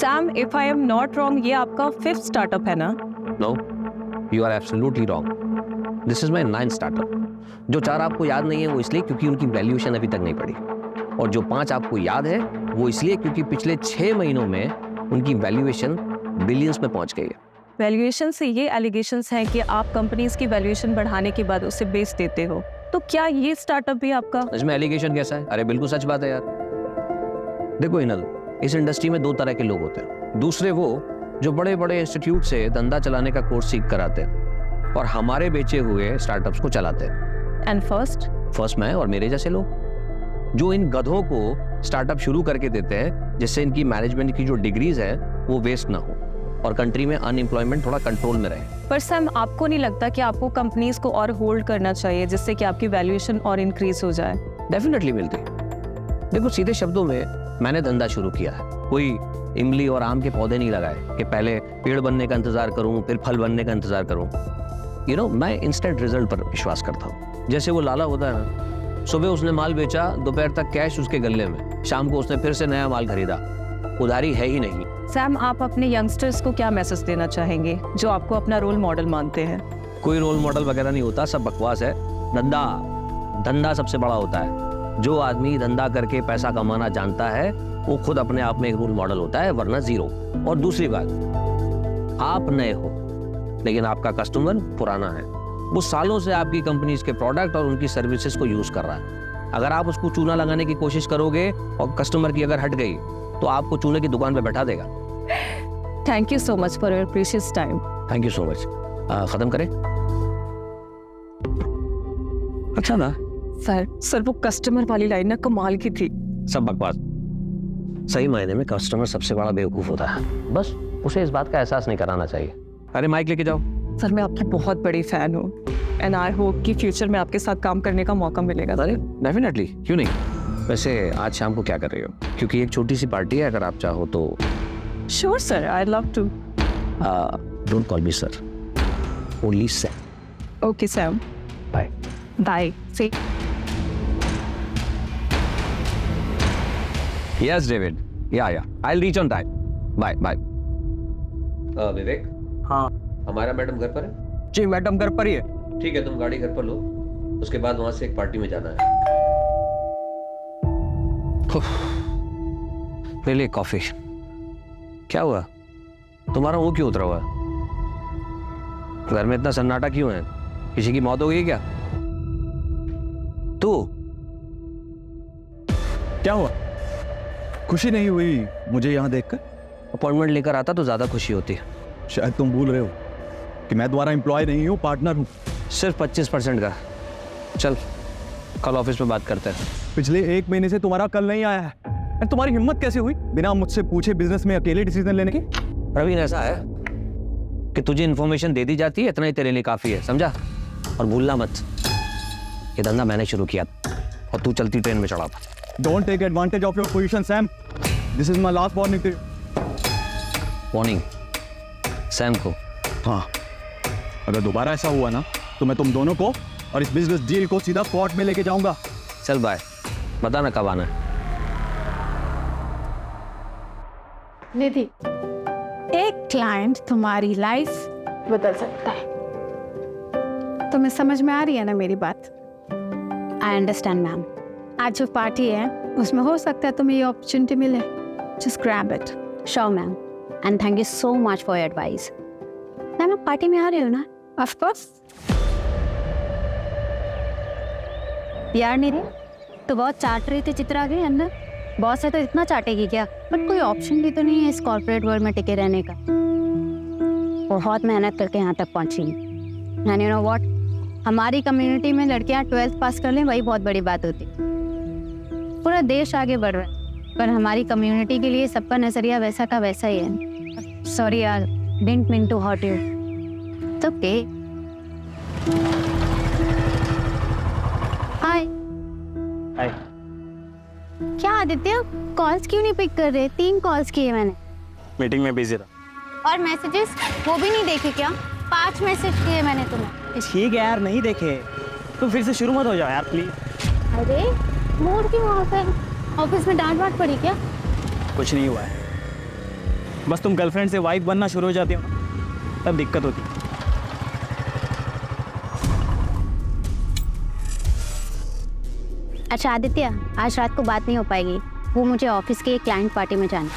Sam, if I am not wrong, ये आपका 5th startup है ना? No, you are absolutely wrong. This is my 9th startup. जो 4 आपको याद नहीं है वो इसलिए क्योंकि उनकी वैल्यूएशन अभी तक नहीं पड़ी, और जो 5 आपको याद है वो इसलिए क्योंकि पिछले 6 महीनों में उनकी वैल्यूएशन बिलियंस में पहुंच गई है। वैल्यूएशन से ये एलिगेशंस हैं कि आप कंपनीज की वैल्यूएशन बढ़ाने के बाद उसे बेच देते हो, तो क्या ये स्टार्टअप भी आपका? इसमें एलिगेशन कैसा है? अरे बिल्कुल सच बात है यार। देखो इनल, इस इंडस्ट्री में 2 तरह के लोग होते हैं। दूसरे वो जो बड़े बड़े इंस्टीट्यूट से धंधा चलाने का कोर्स सीख कर आते हैं और हमारे बेचे हुए स्टार्टअप्स को चलाते हैं। एंड फर्स्ट मैं और मेरे जैसे लोग जो इन गधों को स्टार्टअप शुरू करके देते हैं जिससे इनकी मैनेजमेंट की जो डिग्रीज है वो वेस्ट ना हो और कंट्री में अनएम्प्लॉयमेंट थोड़ा कंट्रोल में रहे। पर सैम, आपको नहीं लगता कि आपको कंपनीज को और होल्ड करना चाहिए जिससे कि आपकी वैल्यूएशन और इंक्रीज हो जाए? डेफिनेटली मिलती। देखो सीधे शब्दों में मैंने धंधा शुरू किया है। कोई इमली और आम के पौधे नहीं लगाए कि पहले पेड़ बनने का इंतजार करूं फिर फल बनने का इंतजार करूं। मैं इंस्टेंट रिजल्ट पर विश्वास करता हूं। जैसे वो लाला होता है ना, सुबह उसने माल बेचा, दोपहर तक कैश उसके गल्ले में, शाम को उसने फिर से नया माल खरीदा। उधारी है ही नहीं। सैम, आप अपने यंगस्टर्स को क्या मैसेज देना चाहेंगे जो आपको अपना रोल मॉडल मानते हैं? कोई रोल मॉडल वगैरह नहीं होता, सब बकवास है। धंधा सबसे बड़ा होता है। जो आदमी धंधा करके पैसा कमाना जानता है वो खुद अपने आप में एक रोल मॉडल होता है, वरना जीरो। और दूसरी बात, आप नए हो लेकिन आपका कस्टमर पुराना है। वो सालों से आपकी कंपनीज के प्रोडक्ट और उनकी सर्विसेज को यूज कर रहा है। अगर आप उसको चूना लगाने की कोशिश करोगे और कस्टमर की अगर हट गई तो आपको चूने की दुकान पे बैठा देगा। Thank you so much for your precious time. Thank you so much. खत्म करें? अच्छा ना सर वो कस्टमर वाली लाइन ना कमाल की थी। सब बकवास। सही मायने में कस्टमर सबसे बड़ा बेवकूफ होता है, बस उसे इस बात का एहसास नहीं कराना चाहिए। अरे माइक लेके जाओ। सर मैं आपकी बहुत बड़ी फैन हूँ एंड आई होप कि फ्यूचर में आपके साथ काम करने का मौका मिलेगा। अरे डेफिनेटली, क्यों नहीं। वैसे आज शाम को क्या कर रही हो? क्योंकि एक छोटी सी पार्टी है, अगर आप चाहो तो। Sure sir, I love to. Don't call me sir, only Sam. Okay Sam, bye bye. See yes David, yeah I will reach on time. Bye bye. Vivek, हाँ हमारा मैडम घर पर है? जी मैडम घर पर ही है। ठीक है, तुम गाड़ी घर पर लो, उसके बाद वहां से एक पार्टी में जाना है। ले ले कॉफी। क्या हुआ, तुम्हारा मुंह क्यों उतरा हुआ है? घर में इतना सन्नाटा क्यों है? किसी की मौत हो गई क्या? तू क्या हुआ? खुशी नहीं हुई मुझे यहाँ देखकर? अपॉइंटमेंट लेकर आता तो ज्यादा खुशी होती। शायद तुम भूल रहे हो कि मैं तुम्हारा एम्प्लॉय नहीं हूँ, पार्टनर हूँ। सिर्फ 25% का। चल कल ऑफिस में बात करते हैं। पिछले 1 महीने से तुम्हारा कल नहीं आया है। और तुम्हारी हिम्मत कैसे हुई बिना मुझसे पूछे बिजनेस में अकेले डिसीजन लेने की? प्रवीण, ऐसा है कि तुझे इन्फॉर्मेशन दे दी जाती है, इतना ही तेरे लिए काफी है, समझा? और भूलना मत, ये धंधा मैंने शुरू किया और तू चलती ट्रेन में चढ़ा था। Don't take advantage of your position Sam, this is my last warning to you. Warning Sam को? हाँ, अगर दोबारा ऐसा हुआ ना तो मैं तुम दोनों को और इस बिजनेस डील को सीधा कोर्ट में लेके जाऊंगा। चल बाय, बता ना कब आना है। निधि, एक क्लाइंट तुम्हारी लाइफ बदल सकता है। तुम्हें समझ में आ रही है ना मेरी बात? I understand ma'am. आज जो पार्टी है उसमें हो सकता है तुम्हें ये अपॉर्चुनिटी मिले। Just grab it. Sure ma'am, and thank you so much for your advice. Ma'am आप पार्टी में आ रहे हो ना? Of course. यार निधि, तो बहुत चाट रही थी चित्रा के अंदर। बॉस है तो इतना चाटेगी क्या? बट कोई ऑप्शन भी तो नहीं है इस कॉर्पोरेट वर्ल्ड में टिके रहने का। बहुत मेहनत करके यहाँ तक पहुँची। एंड यू नो व्हाट, हमारी कम्युनिटी में लड़कियाँ 12th पास कर लें वही बहुत बड़ी बात होती। पूरा देश आगे बढ़ रहा है पर हमारी कम्युनिटी के लिए सबका नजरिया वैसा का वैसा ही है। सॉरी यार, didn't mean to hurt you. It's okay. Hi. Hi. क्या आदित्य, कॉल्स क्यों नहीं पिक कर रहे? 3 कॉल्स किए मैंने। मीटिंग में बिजी था। और मैसेजेस वो भी नहीं देखे क्या? 5 मैसेज किए मैंने तुम्हें। ठीक है यार, नहीं देखे तो फिर से शुरू मत हो जाओ यार प्लीज। अरे मूड क्यों ऑफ है? ऑफिस में डांट वाट पड़ी क्या? कुछ नहीं हुआ है। बस तुम गर्लफ्रेंड से वाइफ बनना शुरू हो जाती हो तब दिक्कत होती। अच्छा आदित्य, आज रात को बात नहीं हो पाएगी, वो मुझे ऑफिस के क्लाइंट पार्टी में जाना।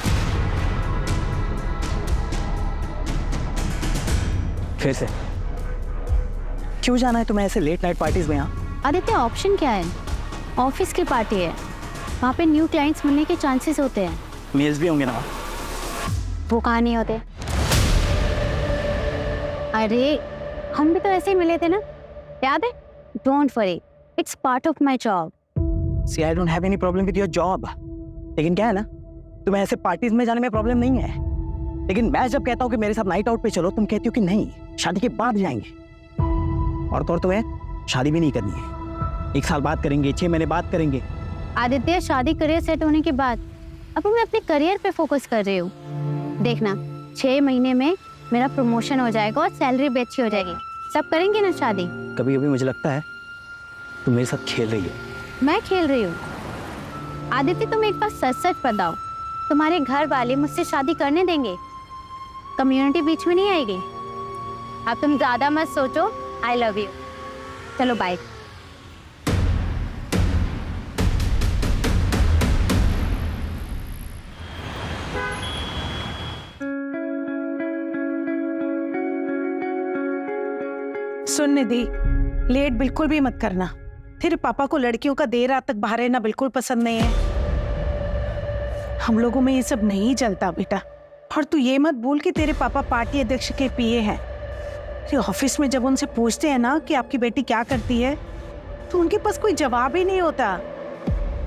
फिर से क्यों जाना है तुम्हें ऐसे लेट नाइट पार्टीज में? यहाँ आदित्य ऑप्शन क्या है? ऑफिस की पार्टी है, वहाँ पे न्यू क्लाइंट्स मिलने के चांसेस होते हैं। मेल्स भी होंगे ना? वो कहाँ नहीं होते? अरे हम भी तो ऐसे ही मिले थे ना, याद है? Don't worry, it's part of my job. See I don't have any problem with your job, लेकिन क्या है ना, तुम्हें ऐसे पार्टीज में जाने में प्रॉब्लम नहीं है, लेकिन मैं जब कहता हूँ कि मेरे साथ नाइट आउट पे चलो, तुम कहती हो कि नहीं, शादी के बाद जाएंगे। और तो और तुम्हें शादी भी नहीं करनी है, 1 साल बाद करेंगे, 6 महीने बाद करेंगे। आदित्य शादी करियर सेट होने के बाद अब मैं अपने करियर पे फोकस कर रही हूँ। देखना 6 महीने में मेरा प्रमोशन हो जाएगा और सैलरी भी अच्छी हो जाएगी, सब करेंगे ना शादी। कभी कभी मुझे लगता है तुम मेरे साथ खेल रही हो। मैं खेल रही हूँ? आदित्य तुम एक बार सच सच बताओ, तुम्हारे घर वाले मुझसे शादी करने देंगे? कम्युनिटी बीच में नहीं आएगी? अब तुम ज्यादा मत सोचो, आई लव यू। चलो बाय। सुन निधि, लेट बिल्कुल भी मत करना। तेरे पापा को लड़कियों का देर रात तक बाहर रहना बिल्कुल पसंद नहीं है। हम लोगों में ये सब नहीं चलता बेटा। और तू ये मत भूल कि तेरे पापा पार्टी अध्यक्ष के पीए हैं। तेरे ऑफिस में जब उनसे पूछते हैं ना कि आपकी बेटी क्या करती है, तो उनके पास कोई जवाब ही नहीं होता।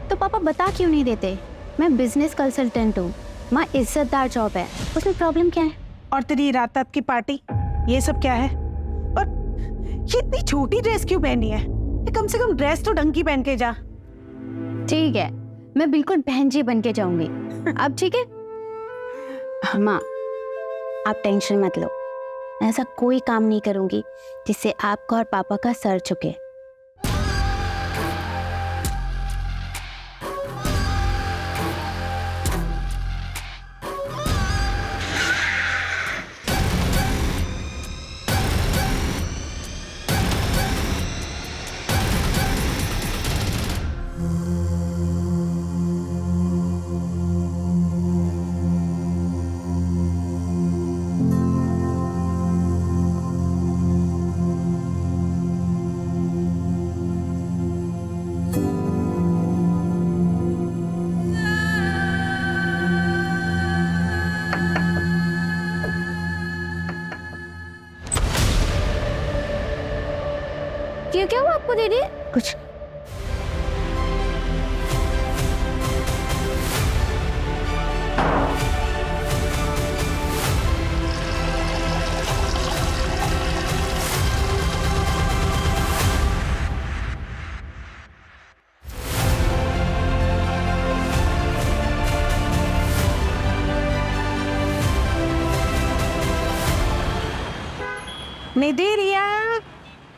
तो पापा बता क्यों नहीं देते? मैं बिजनेस कंसल्टेंट हूँ, माँ इज्जतदार जॉब है, उसमें प्रॉब्लम क्या है? और तेरी रात रात की पार्टी, ये सब क्या है? और ये इतनी छोटी ड्रेस क्यों पहनी है? कम से कम ड्रेस तो ढंग की पहन के जा। ठीक है, मैं बिल्कुल बहन जी बन के जाऊंगी। अब ठीक है? माँ आप टेंशन मत लो, ऐसा कोई काम नहीं करूंगी जिससे आपका और पापा का सर झुके। क्या हुआ आपको दीदी? कुछ निधि, रिया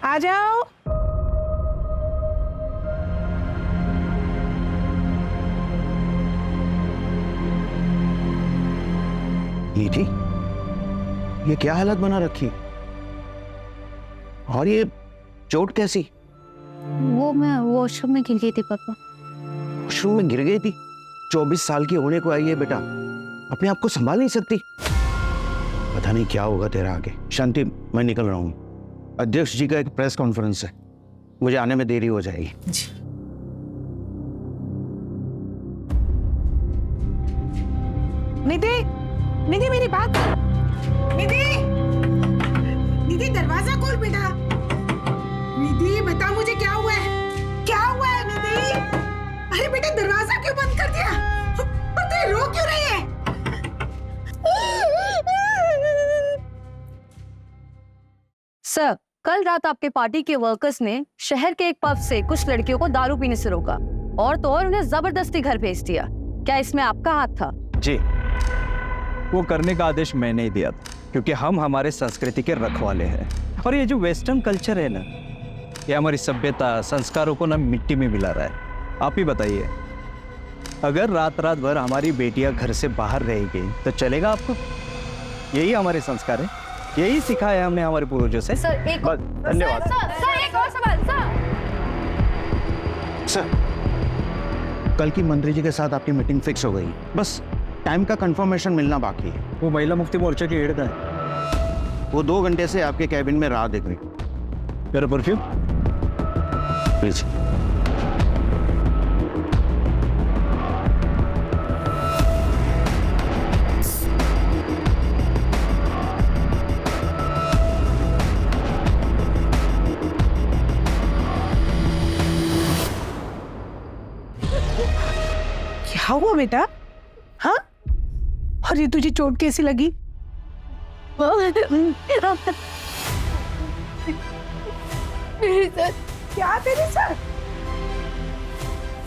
आ जाओ। निधि, ये क्या हालत बना रखी? और ये चोट कैसी? वो मैं वॉशरूम में गिर गई थी पापा। वॉशरूम में गिर गई थी? 24 साल की होने को आई है बेटा, अपने आप को संभाल नहीं सकती? पता नहीं क्या होगा तेरा आगे। शांति, मैं निकल रहा हूँ, अध्यक्ष जी का एक प्रेस कॉन्फ्रेंस है, मुझे आने में देरी हो जाएगी। निधि, निधि मेरी बात। निधि, निधि दरवाजा खोल बेटा। निधि बता मुझे क्या हुआ है? क्या हुआ है निधि? अरे बेटा दरवाजा क्यों बंद कर दिया? और तू रो क्यों रही है? सर, कल रात आपके पार्टी के वर्कर्स ने शहर के एक पब से कुछ लड़कियों को दारू पीने से रोका और तो और उन्हें जबरदस्ती घर भेज दिया। क्या इसमें आपका हाथ था? जी, वो करने का आदेश मैंने ही दिया था, क्योंकि हम हमारे संस्कृति के रखवाले हैं। और ये जो वेस्टर्न कल्चर है ना, ये हमारी सभ्यता संस्कारों को ना मिट्टी में मिला रहा है। आप ही बताइए, अगर रात रात भर हमारी बेटियां घर से बाहर रहेगी तो चलेगा आपको? यही हमारे संस्कार है, यही सिखाया है हमने हमारे पूर्वजों से। सर एक बस, धन्यवाद। सर एक और सवाल सर, कल की मंत्री जी के साथ आपकी मीटिंग फिक्स हो गई, बस टाइम का कंफर्मेशन मिलना बाकी है। वो महिला मुक्ति मोर्चा की हेड है, वो 2 घंटे से आपके कैबिन में राह देख रही। मेरा परफ्यूम प्लीज। क्या हुआ बेटा? हाँ, और ये तुझे चोट कैसी लगी? क्या तेरे साथ?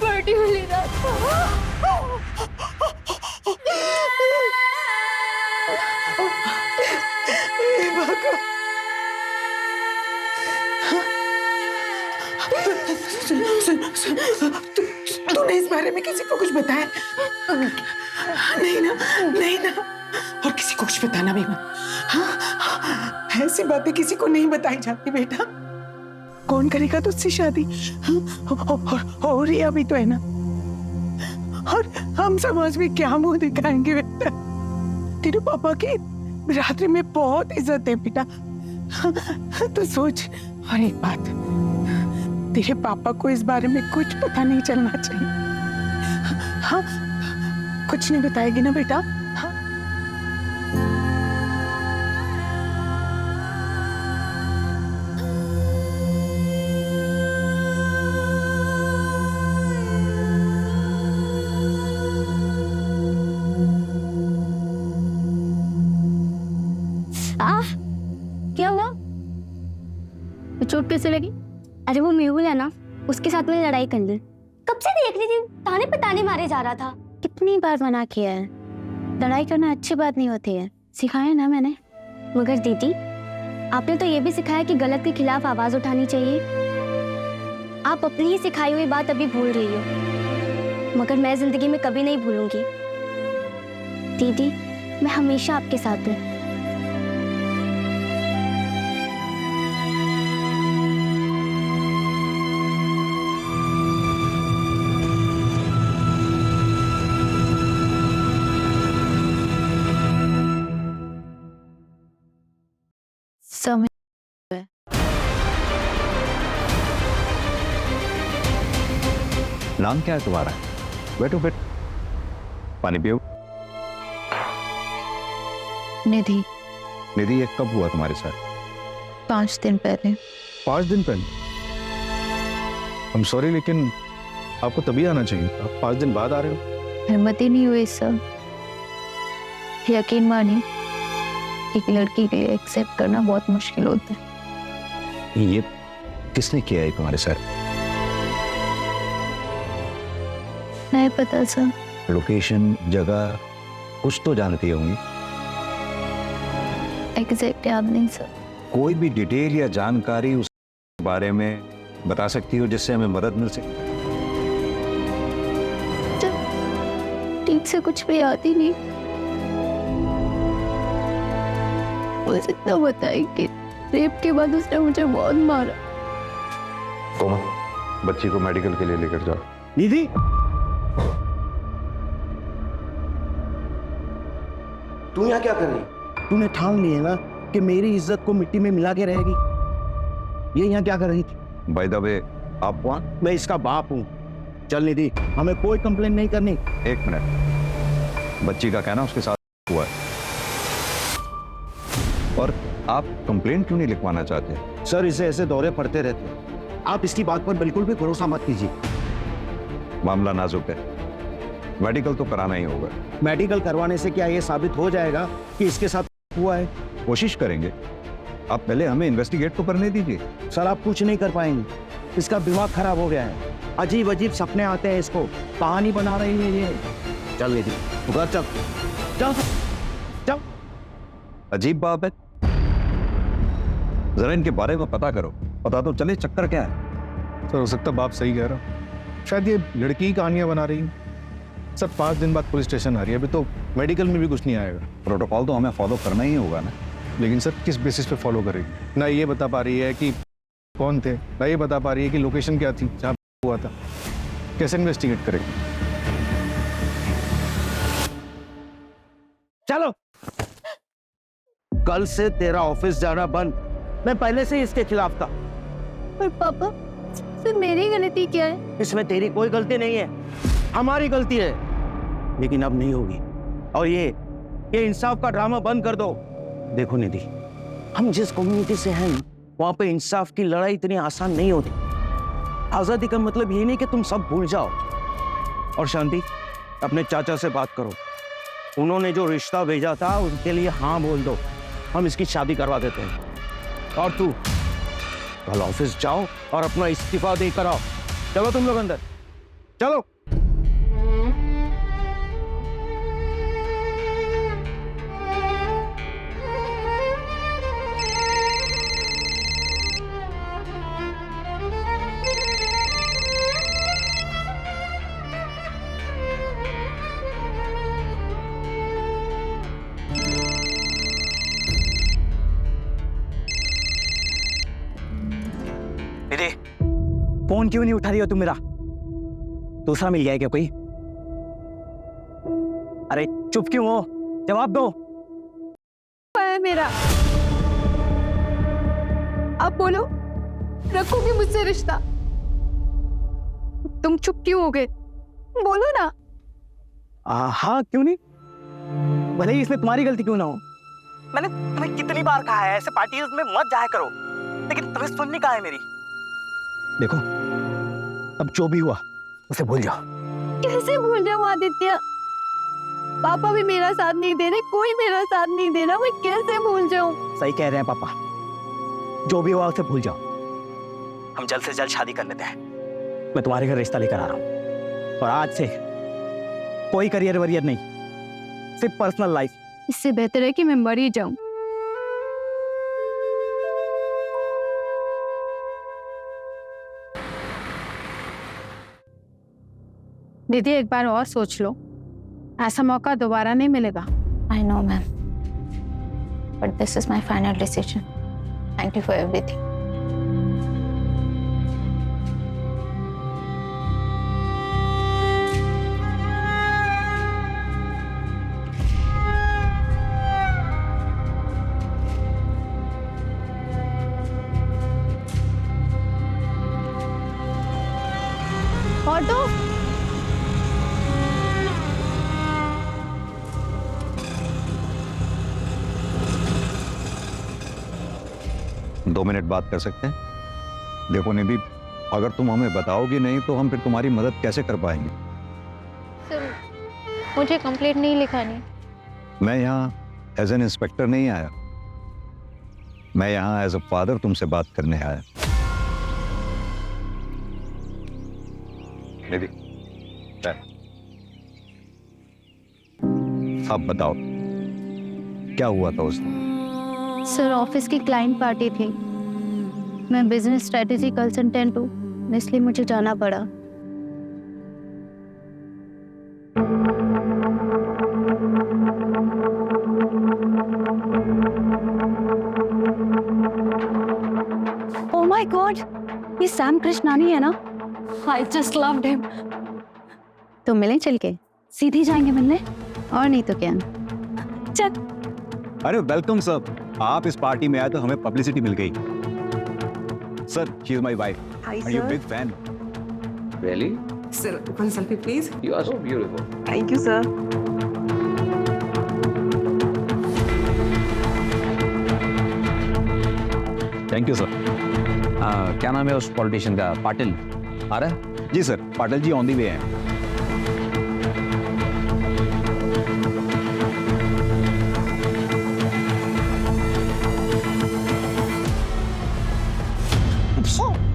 पार्टी में ले रहा तूने इस बारे में किसी को कुछ बताया? नहीं ना, नहीं ना, और किसी को कुछ बताना भी मत। हाँ, ऐसी बातें किसी को नहीं बताई जाती बेटा। कौन करेगा तुझसे शादी? और ये अभी तो है ना, और हम समाज में क्या मुंह दिखाएंगे बेटा? तेरे पापा की रात्रि में बहुत इज्जत है बेटा। तो सोच, और एक बात, तेरे पापा को इस बारे में कुछ पता नहीं चलना चाहिए। हाँ, कुछ नहीं बताएगी ना बेटा? हाँ? क्या हुआ? तो चोट कैसे लगी? अरे वो मेहुल है ना, उसके साथ मैंने लड़ाई कर ली। कब से देख रही थी, ताने पे ताने मारे जा रहा था। कितनी बार मना किया है, लड़ाई करना अच्छी बात नहीं होती है, सिखाया ना मैंने। मगर दीदी, आपने तो ये भी सिखाया कि गलत के खिलाफ आवाज उठानी चाहिए। आप अपनी ही सिखाई हुई बात अभी भूल रही हो, मगर मैं जिंदगी में कभी नहीं भूलूंगी। दीदी, मैं हमेशा आपके साथ हूँ। समय नाम क्या है तुम्हारा? बैठो बैठो, पानी पियो। निधि। निधि, ये कब हुआ तुम्हारे साथ? 5 दिन पहले। 5 दिन पहले? I'm sorry, लेकिन आपको तभी आना चाहिए, आप 5 दिन बाद आ रहे हो। हिम्मत ही नहीं हुई सर। यकीन मानिए, एक लड़की के लिए एक्सेप्ट करना बहुत मुश्किल होता है। ये किसने किया है तुम्हारे साथ? नहीं पता सर। लोकेशन, जगह कुछ तो जानती होंगी। एग्जैक्ट याद नहीं सर। कोई भी डिटेल या जानकारी उस बारे में बता सकती हो जिससे हमें मदद मिल सके? ठीक से कुछ भी याद ही नहीं, बस इतना बताया कि रेप के बाद उसने मुझे बहुत मारा। कोमल, बच्ची को मेडिकल के लिए लेकर जाओ। निधि, तू यहाँ क्या कर रही? तूने ठान ली है ना कि मेरी इज्जत को मिट्टी में मिला के रहेगी। ये यहाँ क्या कर रही थी? बाय द वे, आप कौन? मैं इसका बाप हूँ। चल निधि, हमें कोई कंप्लेन नहीं करनी। 1 मिनट, बच्ची का कहना उसके साथ हुआ है, और आप कंप्लेंट क्यों नहीं लिखवाना चाहते? सर, इसे ऐसे दौरे पड़ते रहते हैं, आप इसकी बात पर बिल्कुल भी भरोसा मत कीजिए। मामला नाजुक है, मेडिकल तो कराना ही होगा। मेडिकल करवाने से क्या ये साबित हो जाएगा कि इसके साथ हुआ है? कोशिश करेंगे, आप पहले हमें इन्वेस्टिगेट तो करने दीजिए। सर, आप कुछ नहीं कर पाएंगे, इसका दिमाग खराब हो गया है, अजीब अजीब सपने आते हैं इसको, कहानी बना रही है ये। चल निधि, तू घर चल, चल चल। अजीब बात है, जरा इनके बारे में पता करो, पता तो चले चक्कर क्या है। सर, हो सकता बाप सही कह रहा, शायद ये लड़की की कहानियां बना रही है। सर 5 दिन बाद पुलिस स्टेशन आ रही है, अभी तो मेडिकल में भी कुछ नहीं आएगा। प्रोटोकॉल तो हमें फॉलो करना ही होगा ना। लेकिन सर किस बेसिस पे फॉलो करेगी? ना ये बता पा रही है कि कौन थे, ना ये बता पा रही है कि लोकेशन क्या थी जहाँ हुआ था। कैसे इन्वेस्टिगेट करेगी? चलो, कल से तेरा ऑफिस जाना बंद। मैं पहले से ही इसके खिलाफ था। पर पापा, सिर्फ मेरी गलती क्या है? इसमें तेरी कोई गलती नहीं है, हमारी गलती है। लेकिन अब नहीं होगी। और ये इंसाफ का ड्रामा बंद कर दो। देखो निधि, हम जिस कम्युनिटी से हैं वहां पे इंसाफ की लड़ाई इतनी आसान नहीं होती। आजादी का मतलब ये नहीं कि तुम सब भूल जाओ। और शांति, अपने चाचा से बात करो। उन्होंने जो रिश्ता भेजा था उनके लिए हाँ बोल दो, हम इसकी शादी करवा देते हैं। और तू कल ऑफिस जाओ और अपना इस्तीफा देकर आओ। चलो तुम लोग अंदर, चलो। फोन क्यों नहीं उठा रही हो तुम मेरा? दूसरा मिल गया है क्या कोई? अरे चुप क्यों हो? जवाब दो। है मेरा, आप बोलो, रखोगे मुझसे रिश्ता? तुम चुप क्यों हो गए? बोलो ना। हाँ, क्यों नहीं? भले ही इसमें तुम्हारी गलती क्यों ना हो। मैंने तुम्हें कितनी बार कहा है ऐसे पार्टीज में मत जाया करो, लेकिन तुम्हें सुननी कहाँ है मेरी? देखो, अब जो भी हुआ उसे भूल जाओ। कैसे भूल जाऊं आदित्य? पापा भी मेरा साथ नहीं दे रहे, कोई मेरा साथ नहीं दे रहा, मैं कैसे भूल जाऊं? सही कह रहे हैं पापा, जो भी हुआ उसे भूल जाओ। हम जल्द से जल्द शादी कर लेते हैं। मैं तुम्हारे घर रिश्ता लेकर आ रहा हूँ, और आज से कोई करियर वरियर नहीं, सिर्फ पर्सनल लाइफ। इससे बेहतर है कि मैं मर ही जाऊं। दीदी, एक बार और सोच लो, ऐसा मौका दोबारा नहीं मिलेगा। I know, ma'am. But this is my final decision. Thank you for everything. Auto, 2 minute बात कर सकते हैं? देखो निधि, अगर तुम हमें बताओगी नहीं तो हम फिर तुम्हारी मदद कैसे कर पाएंगे? सर, मुझे कंप्लेंट नहीं लिखानी। मैं यहाँ एज एन इंस्पेक्टर नहीं आया, मैं यहाँ एज अ फादर तुमसे बात करने आया। निधि, अब बताओ क्या हुआ था उस दिन? सर, ऑफिस की क्लाइंट पार्टी थी। मैं बिजनेस स्ट्रेटेजी कंसल्टेंट हूँ, इसलिए मुझे जाना पड़ा। ओह माय गॉड, ये सैम कृष्णानी है ना? I just loved him. तो मिलें चल के? सीधे जाएंगे मिलने, और नहीं तो क्या। चल। अरे वेलकम सर, आप इस पार्टी में आए तो हमें पब्लिसिटी मिल गई। Sir, she is my wife. Are you big fan? Really? Sir, one selfie, please. You are so beautiful. Thank you, sir. Thank you sir. क्या नाम है उस पॉलिटिशियन का? पाटिल आ रहा है? जी sir, Patil ji on the way हैं।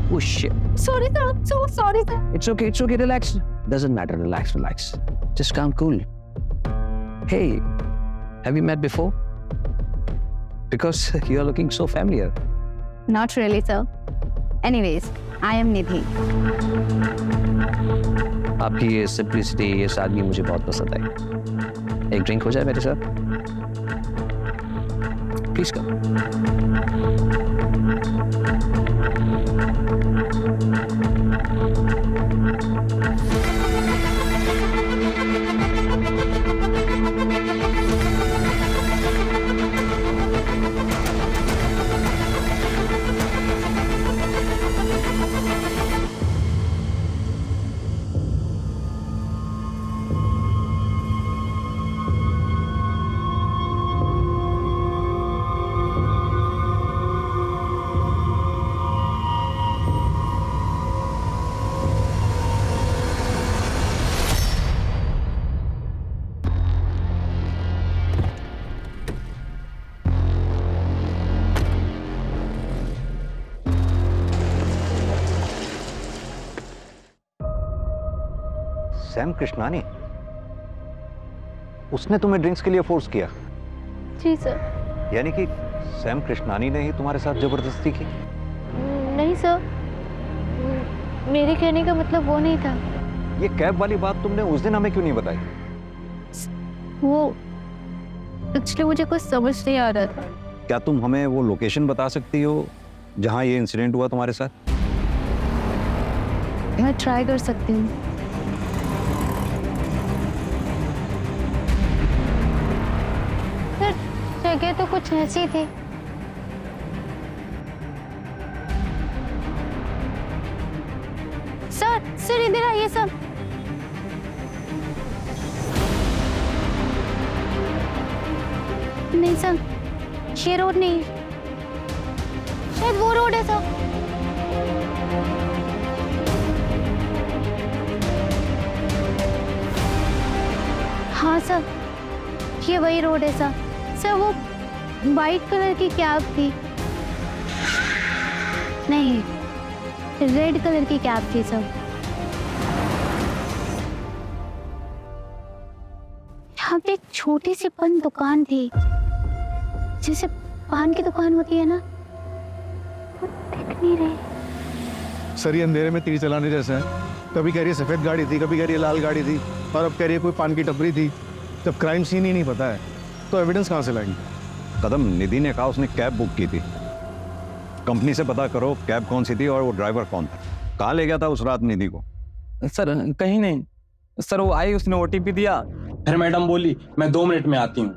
Oh shit. Sorry sir, I'm so sorry sir. It's okay, relax. Doesn't matter, relax. Just calm, cool. Hey, have you met before? Because you are looking so familiar. Not really, sir. Anyways, I am Nidhi. आपकी ये simplicity, ये सादगी मुझे बहुत पसंद आई। एक drink हो जाए मेरे साथ, प्लीज कम। सैम कृष्णानी, उसने तुम्हें ड्रिंक्स के लिए फोर्स किया? जी सर। यानी कि सैम कृष्णानी ने ही तुम्हारे साथ जबरदस्ती की? नहीं सर, मेरे कहने का मतलब वो नहीं था। ये कैब वाली बात तुमने उस दिन हमें क्यों नहीं बताई? वो एक्चुअली मुझे कुछ समझ नहीं आ रहा था। क्या तुम हमें वो लोकेशन बता सकती हो जहां ये इंसिडेंट हुआ तुम्हारे साथ? मैं ट्राई कर सकती हूँ। सर, जगह तो कुछ ऐसी थी। सर इधर आइए सर। नहीं सर, ये रोड नहीं, शायद वो रोड है सर। हाँ सर, ये वही रोड है सर। सर वो वाइट कलर की कैब थी, नहीं रेड कलर की कैब थी सर। यहाँ पे एक छोटी सी पान दुकान थी, जैसे पान की दुकान होती है ना, वो दिख नहीं रही। सर ये अंधेरे में तीर चलाने जैसे है। कभी कह रही है सफेद गाड़ी थी, कभी कह रही है लाल गाड़ी थी, और अब कह रही है कोई पान की टपरी थी। जब क्राइम सीन ही नहीं पता है तो एविडेंस कहाँ से लाएंगे? कदम, निधि ने कहा उसने कैब बुक की थी। कंपनी से पता करो कैब कौन सी थी और वो ड्राइवर कौन था। कहाँ ले गया था उस रात निधि को? सर कहीं नहीं सर, वो आई, उसने ओटीपी दिया, फिर मैडम बोली मैं 2 मिनट में आती हूँ।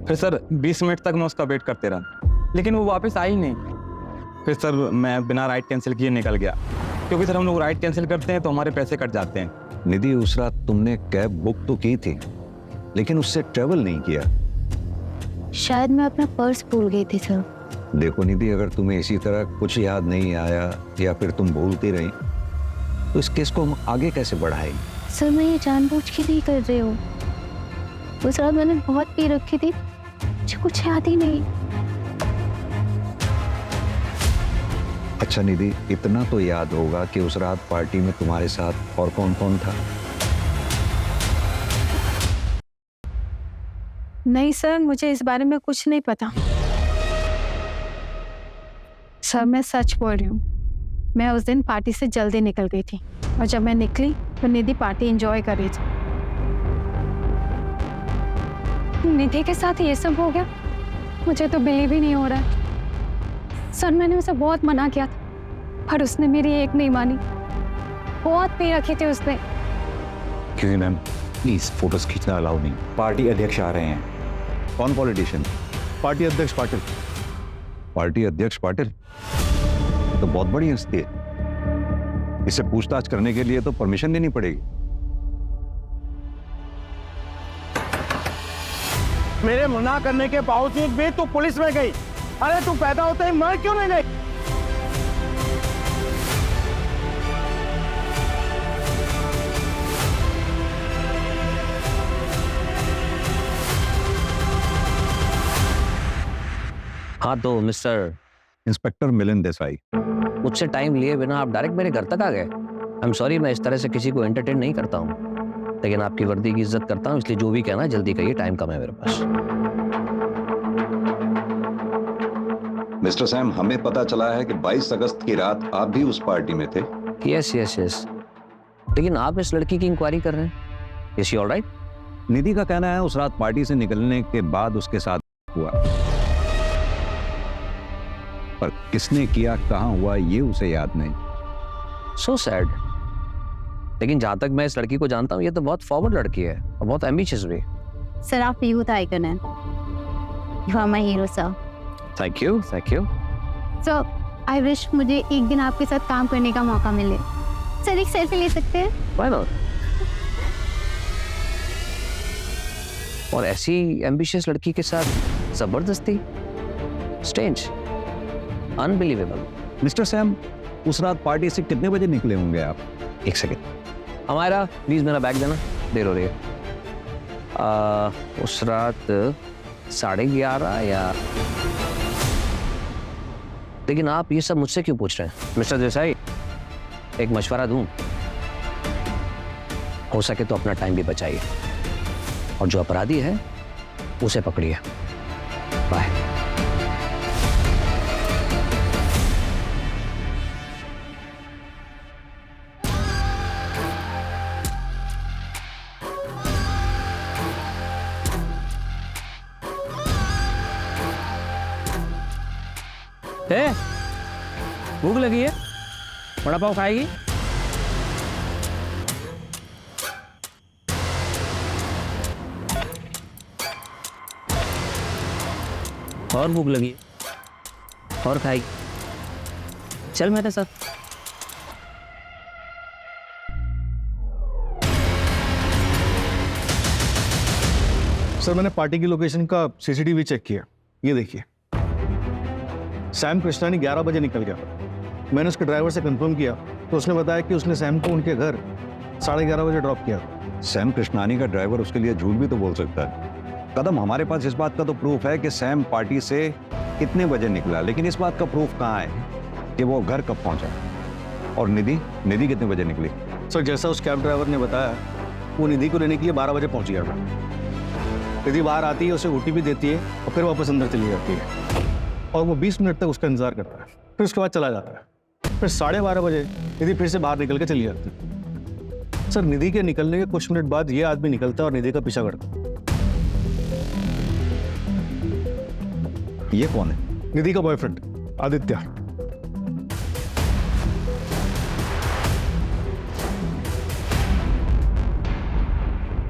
फिर सर 20 मिनट तक मैं उसका वेट करते रहा, लेकिन वो वापस आई नहीं। फिर सर मैं बिना राइड कैंसिल किए निकल गया, क्योंकि सर हम लोग राइड कैंसिल करते हैं तो हमारे पैसे कट जाते हैं। निधि, उस रात तुमने कैब बुक तो की थी लेकिन उससे ट्रेवल नहीं किया। शायद मैं अपना पर्स भूल गई थी सर। देखो निधि, अगर तुम्हें इसी तरह कुछ याद नहीं आया या फिर तुम भूलती रही तो इस केस को हम आगे कैसे बढ़ाएंगे? सर मैं ये जानबूझ के नहीं कर रही हूँ। उस रात मैंने बहुत पी रखी थी, मुझे कुछ याद ही नहीं। अच्छा निधि, इतना तो याद होगा कि उस रात पार्टी में तुम्हारे साथ और कौन कौन था? नहीं सर, मुझे इस बारे में कुछ नहीं पता। सर मैं सच बोल रही हूँ, मैं उस दिन पार्टी से जल्दी निकल गई थी, और जब मैं निकली तो निधि पार्टी एंजॉय कर रही थी। निधि के साथ ये सब हो गया, मुझे तो बिलीव ही नहीं हो रहा है। सर मैंने उसे बहुत मना किया था, पर उसने मेरी एक नहीं मानी। बहुत पी रखी थी उसने। क्यों मैम, प्लीज फोटोज खींचना अलाउ नहीं। पार्टी अध्यक्ष आ रहे हैं। कौन पॉलिटिशियन? पार्टी अध्यक्ष पाटिल। पार्टी अध्यक्ष पाटिल तो बहुत बड़ी हस्ती है, इससे पूछताछ करने के लिए तो परमिशन लेनी पड़ेगी। मेरे मना करने के बावजूद भी तू पुलिस में गई। अरे तू पैदा होते ही मर क्यों नहीं गई? हाँ तो मिस्टर इंस्पेक्टर मिलिंद देसाई। मुझसे टाइम लिए बिना आप डायरेक्ट मेरे घर तक आ गए। आई एम सॉरी, मैं इस तरह से किसी को एंटरटेन नहीं करता हूँ, लेकिन आपकी वर्दी की इज्जत करता हूँ, इसलिए जो भी कहना है जल्दी कहिए, टाइम कम है मेरे पास। मिस्टर सैम, हमें पता चला है कि 22 अगस्त की रात आप भी उस पार्टी में थे। यस यस यस, लेकिन आप इस लड़की की इंक्वायरी कर रहे हैं। Is she alright? निधि का कहना है उस रात पार्टी से निकलने के बाद उसके साथ हुआ, पर किसने किया, कहां हुआ, ये उसे याद नहीं। So sad. लेकिन जहां तक मैं इस लड़की को जानता हूँ, ये तो बहुत फॉरवर्ड लड़की है और बहुत एम्बिशियस भी। सर आप यूथ आइकन हैं, you are my hero sir. Thank you, thank you. Sir I wish मुझे एक दिन आपके साथ काम करने का मौका मिले। सर एक सेल्फी ले सकते हैं? Why not? और ऐसी एम्बिशियस लड़की के साथ जबरदस्ती, स्ट्रेंज, अनबिलीवेबल। मिस्टर सैम, उस रात पार्टी से कितने बजे निकले होंगे आप? एक सेकेंड, हमारा प्लीज मेरा बैग देना, देर हो रही है। उस रात 11:30 या, लेकिन आप ये सब मुझसे क्यों पूछ रहे हैं? मिस्टर देसाई, एक मशवरा दूं, हो सके तो अपना टाइम भी बचाइए और जो अपराधी है उसे पकड़िए। बाय। भूख लगी है, वड़ा पाव खाएगी? और भूख लगी है और खाएगी? चल मेरे साथ। सर मैंने पार्टी की लोकेशन का सीसीटीवी चेक किया, ये देखिए सैम कृष्णानी 11 बजे निकल गया। मैंने उसके ड्राइवर से कंफर्म किया तो उसने बताया कि उसने सैम को उनके घर 11:30 बजे ड्रॉप किया। सैम कृष्णानी का ड्राइवर उसके लिए झूठ भी तो बोल सकता है। कदम, हमारे पास इस बात का तो प्रूफ है कि सैम पार्टी से कितने बजे निकला, लेकिन इस बात का प्रूफ कहाँ है कि वो घर कब पहुंचा? और निधि कितने बजे निकली? सर जैसा उस कैब ड्राइवर ने बताया, वो निधि को लेने के लिए 12 बजे पहुंच गया था। निधि बाहर आती है, उसे ओटीपी देती है और फिर वापस अंदर चली जाती है और वो 20 मिनट तक उसका इंतजार करता है, फिर उसके बाद चला जाता है। फिर 12:30 बजे निधि फिर से बाहर निकल के चली जाती है। सर निधि के निकलने के कुछ मिनट बाद ये आदमी निकलता है और निधि का पीछा करता है। ये कौन है? निधि का बॉयफ्रेंड आदित्य।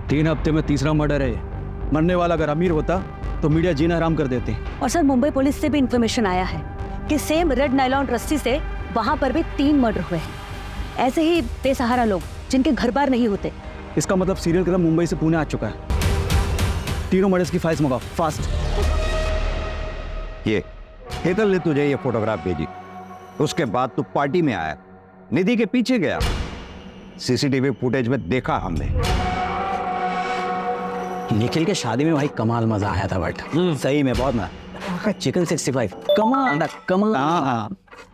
तीन हफ्ते में तीसरा मर्डर है। मरने वाला अगर अमीर होता तो मीडिया जीना आराम कर देती। और सर मुंबई पुलिस से भी इंफॉर्मेशन आया है कि सेम रेड नायलॉन रस्सी से वहां पर भी 3 मर्डर हुए हैं। ऐसे ही बेसहारा लोग जिनके घर बार नहीं होते। इसका मतलब सीरियल किलर मुंबई से पुणे आ चुका है। तीनों मर्डर्स की फाइल्स मंगाओ फास्ट। ये हेतल ने तुझे ये फोटोग्राफ भेजी, उसके बाद तू पार्टी में आया, निधि के पीछे गया। सीसीटीवी फुटेज में देखा हमने। निखिल के शादी में भाई कमाल मजा आया था, बट सही में बहुत ना। चिकन 65 कमाल कमाल। हाँ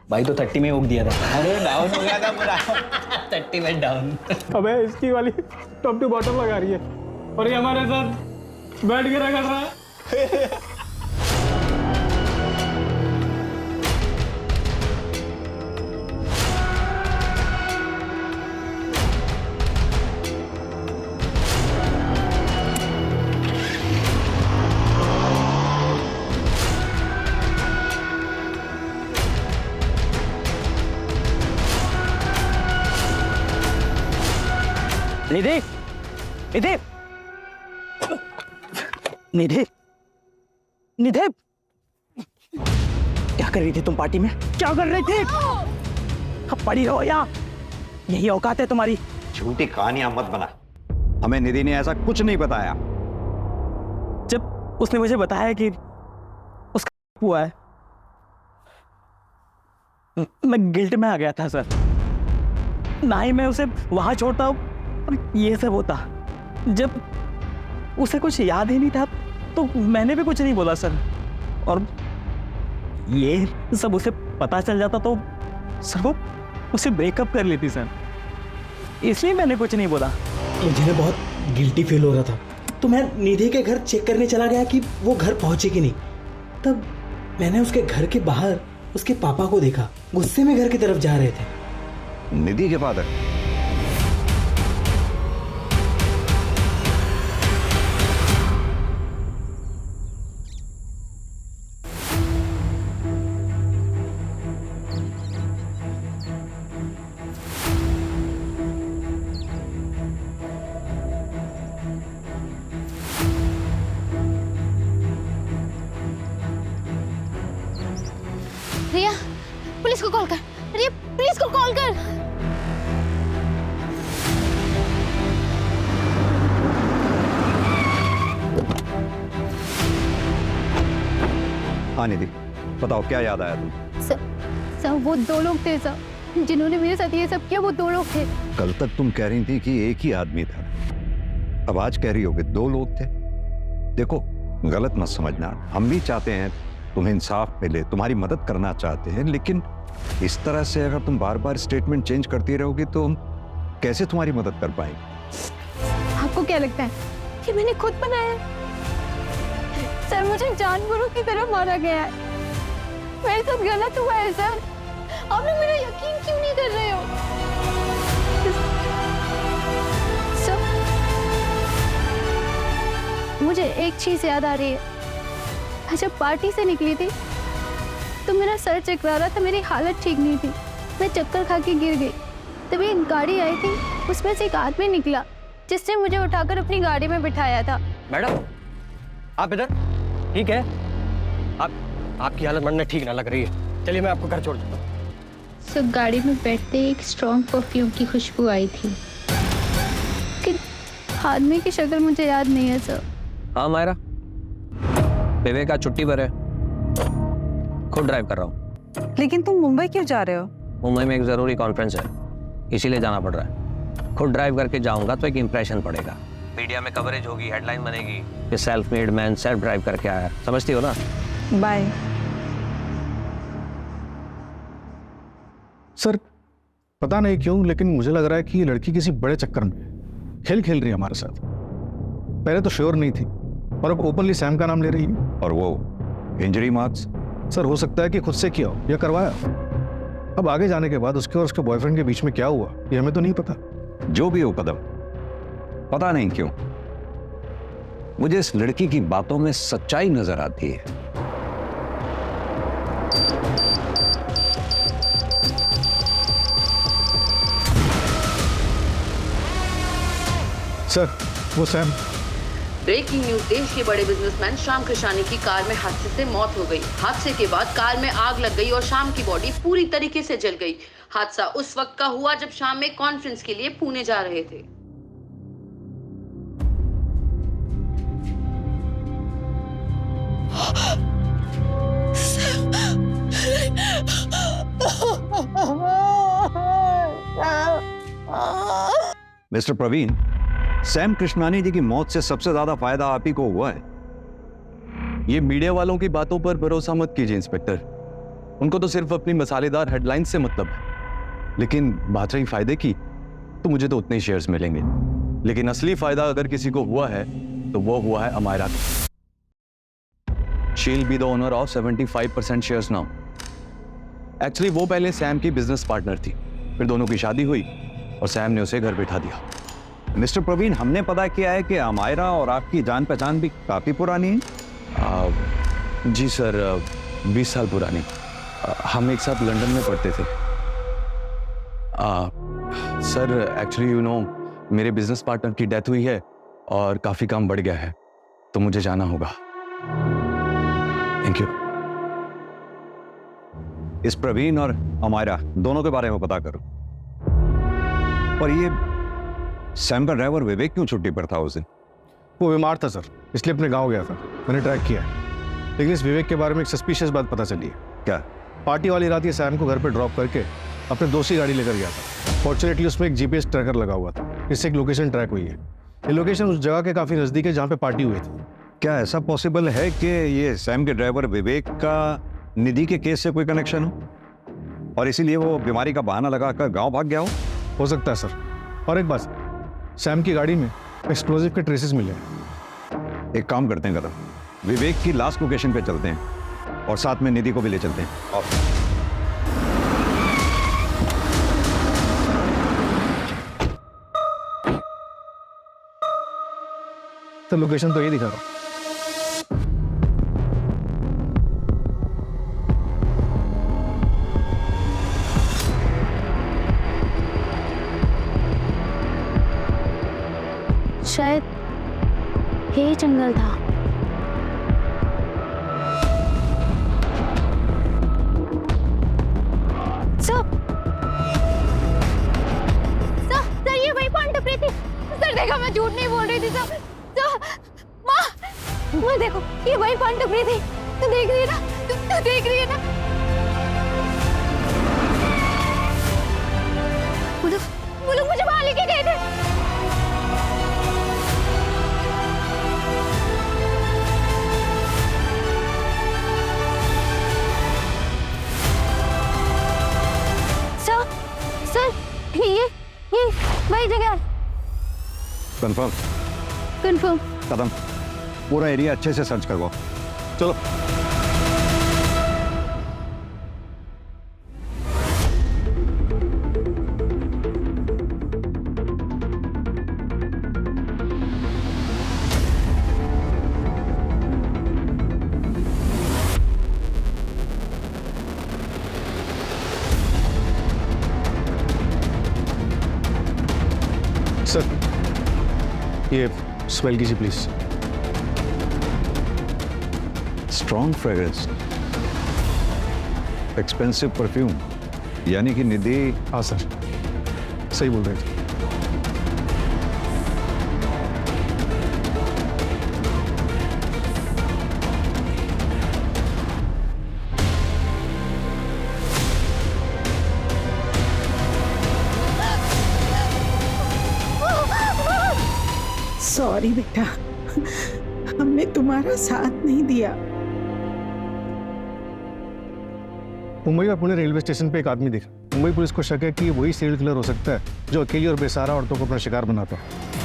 भाई तो 30 में उग दिया था। अरे डाउन हो गया था पूरा 30 में डाउन। अबे इसकी वाली टॉप टू बॉटम लगा रही है और ये हमारे साथ बैठ के रखा था। निधि, निधि, निधि, निधि, क्या कर रही थी तुम पार्टी में? क्या कर रही थी? अब पड़ी रहो यहाँ, यही औकात है तुम्हारी। झूठी कहानियां मत बना, हमें निधि ने ऐसा कुछ नहीं बताया। जब उसने मुझे बताया कि उसका हुआ है, मैं गिल्ट में आ गया था सर। ना ही मैं उसे वहां छोड़ता हूँ और ये सब होता। जब उसे कुछ याद ही नहीं था तो मैंने भी कुछ नहीं बोला सर। और ये सब उसे पता चल जाता तो सर वो उसे ब्रेकअप कर लेती सर, इसलिए मैंने कुछ नहीं बोला। मुझे बहुत गिल्टी फील हो रहा था तो मैं निधि के घर चेक करने चला गया कि वो घर पहुंचे कि नहीं। तब मैंने उसके घर के बाहर उसके पापा को देखा, गुस्से में घर की तरफ जा रहे थे। निधि के फादर? रिया, पुलिस को कॉल कर। रिया, पुलिस को कॉल कर। हाँ निधि, बताओ क्या याद आया तुम? सर वो 2 लोग थे सर, जिन्होंने मेरे साथ ये सब किया, वो 2 लोग थे। कल तक तुम कह रही थी कि एक ही आदमी था, अब आज कह रही हो कि 2 लोग थे। देखो, गलत मत समझना, हम भी चाहते हैं तुम्हें इंसाफ मिले, तुम्हारी मदद करना चाहते हैं, लेकिन इस तरह से अगर तुम बार बार स्टेटमेंट चेंज करती रहोगी तो हम कैसे तुम्हारी मदद कर पाएंगे? आपको क्या लगता है कि मैंने खुद बनाया? सर मुझे जानवरों की तरह मारा गया है, मेरे साथ गलत हुआ है सर। आप लोग मेरा यकीन क्यों नहीं कर रहे हो? सर मुझे एक चीज याद आ रही है, मैं जब पार्टी से निकली थी तो मेरा सर चकरा रहा था, मेरी हालत ठीक नहीं थी, मैं चक्कर खा के गिर गई। तभी एक गाड़ी आई थी, उसमें से एक आदमी निकला जिसने मुझे उठाकर अपनी गाड़ी में बिठाया था। मैडम, आप इधर? ठीक है, आपकी हालत मरने ठीक ना लग रही है, चलिए मैं आपको घर छोड़ देता हूँ। सो गाड़ी में बैठते एक स्ट्रॉन्ग परफ्यूम की खुशबू आई थी। कि आदमी की शक्ल मुझे याद नहीं है सर। हाँ मायरा, विवेक आज छुट्टी पर है, खुद ड्राइव कर रहा हूँ। लेकिन तुम मुंबई क्यों जा रहे हो? मुंबई में एक जरूरी कॉन्फ्रेंस है, इसीलिए जाना पड़ रहा है। खुद ड्राइव करके जाऊंगा तो एक इंप्रेशन पड़ेगा, मीडिया में कवरेज होगी, हेडलाइन बनेगी कि self made man self drive करके आया, समझती हो ना? बाय। सर पता नहीं क्यों, लेकिन मुझे लग रहा है कि ये लड़की किसी बड़े चक्कर में खेल खेल रही है हमारे साथ। पहले तो श्योर नहीं थी और अब ओपनली सैम का नाम ले रही है। और वो इंजरी मार्क्स? सर हो सकता है कि खुद से किया हो या करवाया। अब आगे जाने के बाद उसके और उसके बॉयफ्रेंड के बीच में क्या हुआ ये हमें तो नहीं पता। जो भी हो कदम, पता नहीं क्यों मुझे इस लड़की की बातों में सच्चाई नजर आती है। सर वो सैम। ब्रेकिंग न्यूज, देश के बड़े बिजनेसमैन श्याम कृष्णानी की कार में हादसे से मौत हो गई। हादसे के बाद कार में आग लग गई और श्याम की बॉडी पूरी तरीके से जल गई। हादसा उस वक्त का हुआ जब श्याम एक कॉन्फ्रेंस के लिए पुणे जा रहे थे। मिस्टर प्रवीण, सैम कृष्णानी जी की मौत से सबसे ज्यादा फायदा आप ही को हुआ है। ये मीडिया वालों की बातों पर भरोसा मत कीजिए इंस्पेक्टर, उनको तो सिर्फ अपनी मसालेदार हेडलाइन से मतलब है। लेकिन बात रही फायदे की, तो मुझे तो उतने ही शेयर्स मिलेंगे, लेकिन असली फायदा अगर किसी को हुआ है तो वो हुआ है अमायरा को। She will be the owner of 75% shares now. Actually वो पहले सैम की बिजनेस पार्टनर थी, फिर दोनों की शादी हुई और सैम ने उसे घर बिठा दिया। मिस्टर प्रवीण, हमने पता किया है कि अमायरा और आपकी जान पहचान भी काफी पुरानी है। जी सर, 20 साल पुरानी। हम एक साथ लंदन में पढ़ते थे। सर एक्चुअली यू नो, मेरे बिजनेस पार्टनर की डेथ हुई है और काफी काम बढ़ गया है, तो मुझे जाना होगा। Thank you. इस प्रवीण और अमायरा दोनों के बारे में पता करो। और ये सैम का ड्राइवर विवेक क्यों छुट्टी पर था उस दिन? वो बीमार था सर, इसलिए अपने गांव गया था। मैंने ट्रैक किया है, लेकिन इस विवेक के बारे में एक सस्पिशियस बात पता चली है। क्या? पार्टी वाली रात ये सैम को घर पे ड्रॉप करके अपने दोस्त की गाड़ी लेकर गया था। फॉर्चुनेटली उसमें एक जीपीएस ट्रैकर लगा हुआ था, इससे एक लोकेशन ट्रैक हुई है। ये लोकेशन उस जगह के काफी नजदीक है जहाँ पे पार्टी हुई थी। क्या ऐसा पॉसिबल है कि ये सैम के ड्राइवर विवेक का निधि के केस से कोई कनेक्शन हो और इसीलिए वो बीमारी का बहाना लगाकर गांव भाग गया हो सकता है सर। और एक बात, सैम की गाड़ी में एक्सप्लोजिव के ट्रेसेस मिले हैं। एक काम करते हैं कदम, विवेक की लास्ट लोकेशन पे चलते हैं और साथ में निधि को भी ले चलते हैं। और तो लोकेशन तो ये दिखा रहा हूं। शायद यही जंगल था। सर ये वही पॉइंट टपरी थी। सर देखो मैं झूठ नहीं बोल रही थी सर। माँ देखो ये वही पॉइंट टपरी थी। तू देख रही है ना? तू देख रही है ना? वो लोग मुझे वहां लेके गए थे। सर ये वही जगह है। कंफर्म? कंफर्म। कदम पूरा एरिया अच्छे से सर्च करवाओ। चलो। सर ये स्मेल कीजिए please. Strong fragrance, expensive perfume, यानी कि निधि। हाँ सर सही बोल रहे थे। सॉरी बेटा, हमने तुम्हारा साथ नहीं दिया। मुंबई और पुणे रेलवे स्टेशन पे एक आदमी दिखा। मुंबई पुलिस को शक है कि वही सीरियल किलर हो सकता है जो अकेली और बेसहारा औरतों को अपना शिकार बनाता।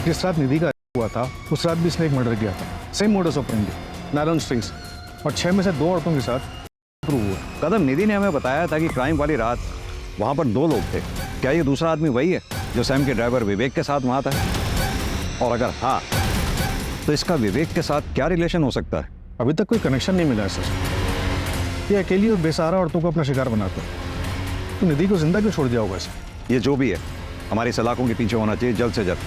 जिस रात निधि का हुआ था उस रात भी इसने एक मर्डर किया था। Same modus operandi, nylon strings, और 6 में से 2 औरतों के साथ प्रूव हुआ। कदम, निधि ने हमें बताया था कि क्राइम वाली रात वहाँ पर 2 लोग थे। क्या ये दूसरा आदमी वही है जो सैम के ड्राइवर विवेक के साथ वहाँ था? और अगर हाँ, तो इसका विवेक के साथ क्या रिलेशन हो सकता है? अभी तक कोई कनेक्शन नहीं मिला है सर। ये अकेली और बेसहारा औरतों को अपना शिकार बनाता है। तो निधि को जिंदा क्यों छोड़ दिया होगा इसे? ये जो भी है, हमारी सलाखों के पीछे होना चाहिए जल्द से जल्द।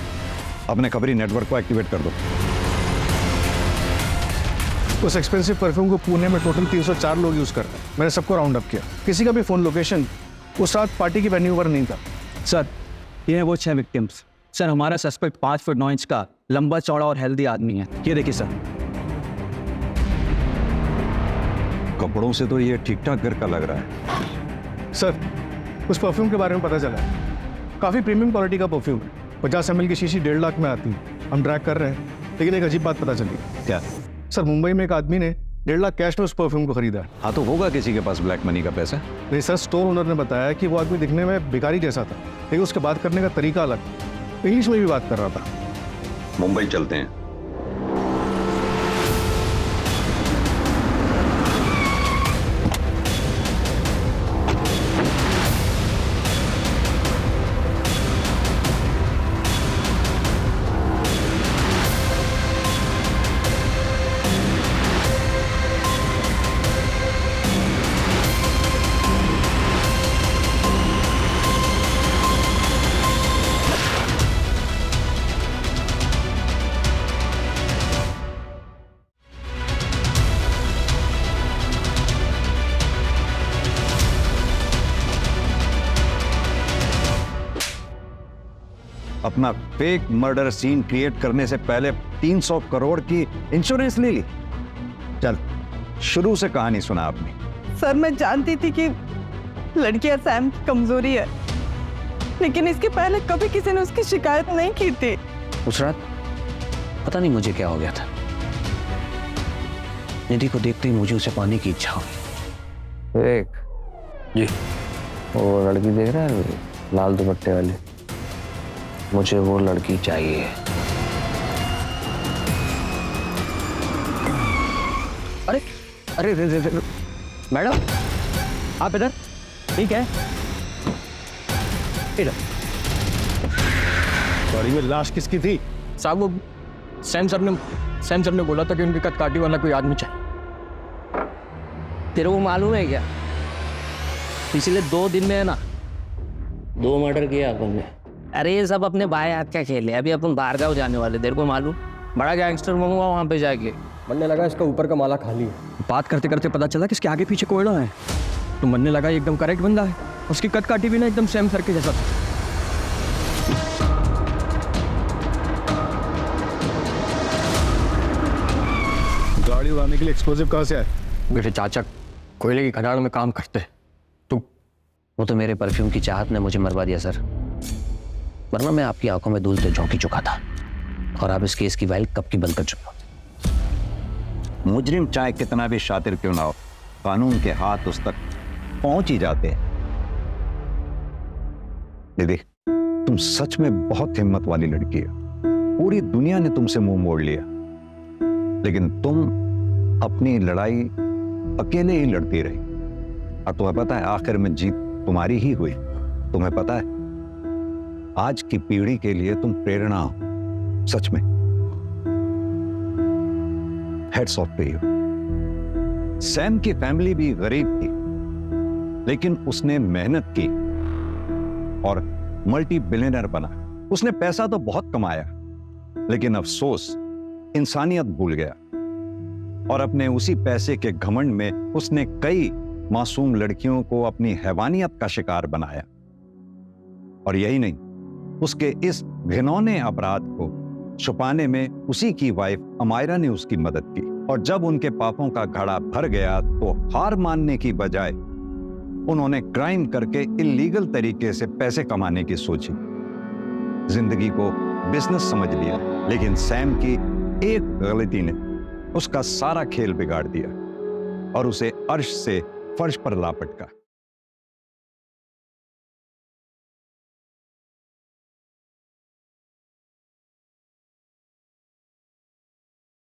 अपने खबरी नेटवर्क को एक्टिवेट कर दो। उस एक्सपेंसिव परफ्यूम को पुणे में टोटल 304 लोग यूज कर रहे हैं। मैंने सबको राउंड अप किया। किसी का भी फोन लोकेशन उस रात पार्टी की वेन्यू पर नहीं था। सर ये है वो 6 विक्टिम्स। सर हमारा सस्पेक्ट 5 फुट 9 इंच का लंबा चौड़ा और हेल्दी आदमी है। ये देखिए सर। कपड़ों से तो ये ठीक ठाक घर का लग रहा है। सर उस परफ्यूम के बारे में पता चला है। काफ़ी प्रीमियम क्वालिटी का परफ्यूम है। 50 ml की शीशी 1.5 लाख में आती है। हम ट्रैक कर रहे हैं, लेकिन एक अजीब बात पता चली। क्या? सर मुंबई में एक आदमी ने 1.5 लाख कैश में उस परफ्यूम को खरीदा है। हाँ तो होगा किसी के पास ब्लैक मनी का पैसा। नहीं सर, स्टोर ओनर ने बताया कि वो आदमी दिखने में भिखारी जैसा था, लेकिन उसके बात करने का तरीका अलग, इंग्लिश में भी बात कर रहा था। मुंबई चलते हैं। अपना फेक मर्डर सीन क्रिएट करने से पहले 300 करोड़ की इंश्योरेंस ले ली। चल शुरू से कहानी सुना आपने। सर मैं जानती थी कि लड़कियां सैम की कमजोरी है, लेकिन इसके पहले कभी किसी ने उसकी शिकायत नहीं की थी। उस रात पता नहीं मुझे क्या हो गया था। निधि को देखते ही मुझे उसे पाने की इच्छा हुई। एक जी, वो लड़की देख रहा है लाल दुपट्टे वाली, मुझे वो लड़की चाहिए। अरे अरे रे, रे, रे, मैडम आप इधर, ठीक है इधर। गाड़ी में लाश किसकी थी? साहब वो सैम सर ने बोला था कि उनकी कटकाटी वाला कोई आदमी चाहिए। तेरे को मालूम है क्या, पिछले 2 दिन में है ना 2 मर्डर किया अपन ने। अरे ये सब अपने बाएं हाथ का खेल है। अभी अपन बाहर गाँव जाने वाले, तेरे को मालूम, बड़ा गैंगस्टर बनूंगा वहाँ पे जाके। बनने लगा इसका ऊपर का माला खाली है। बात करते करते पता चला कि इसके आगे पीछे कोयड़ा है, तो मनने लगा ये एकदम करेक्ट बंदा है। उसकी कट काटी भी ना एकदम सैम सर के जैसा था। गाड़ी उड़ाने के लिए एक्सप्लोजिव कहाँ से आए? मेरे चाचा कोयले की खदान में काम करते। वो तो मेरे परफ्यूम की चाहत ने मुझे मरवा दिया सर, वरना मैं आपकी आंखों में धूल से झोंकी चुका था और आप इस केस की फाइल कब की बंद कर चुके होते। मुजरिम चाहे कितना भी शातिर क्यों ना हो, कानून के हाथ उस तक पहुंच ही जाते हैं। दीदी, तुम सच में बहुत हिम्मत वाली लड़की है। पूरी दुनिया ने तुमसे मुंह मोड़ लिया, लेकिन तुम अपनी लड़ाई अकेले ही लड़ती रही। और तुम्हें पता है आखिर में जीत तुम्हारी ही हुई। तुम्हें पता है आज की पीढ़ी के लिए तुम प्रेरणा हो, सच में। Heads off to you. Sam की फैमिली भी गरीब थी, लेकिन उसने मेहनत की और मल्टी बिलियनर बना। उसने पैसा तो बहुत कमाया, लेकिन अफसोस इंसानियत भूल गया और अपने उसी पैसे के घमंड में उसने कई मासूम लड़कियों को अपनी हैवानियत का शिकार बनाया। और यही नहीं, उसके इस घिनौने अपराध को छुपाने में उसी की वाइफ अमायरा ने उसकी मदद की। और जब उनके पापों का घड़ा भर गया तो हार मानने की बजाय उन्होंने क्राइम करके इलीगल तरीके से पैसे कमाने की सोची। जिंदगी को बिजनेस समझ लिया, लेकिन सैम की एक गलती ने उसका सारा खेल बिगाड़ दिया और उसे अर्श से फर्श पर ला पटका।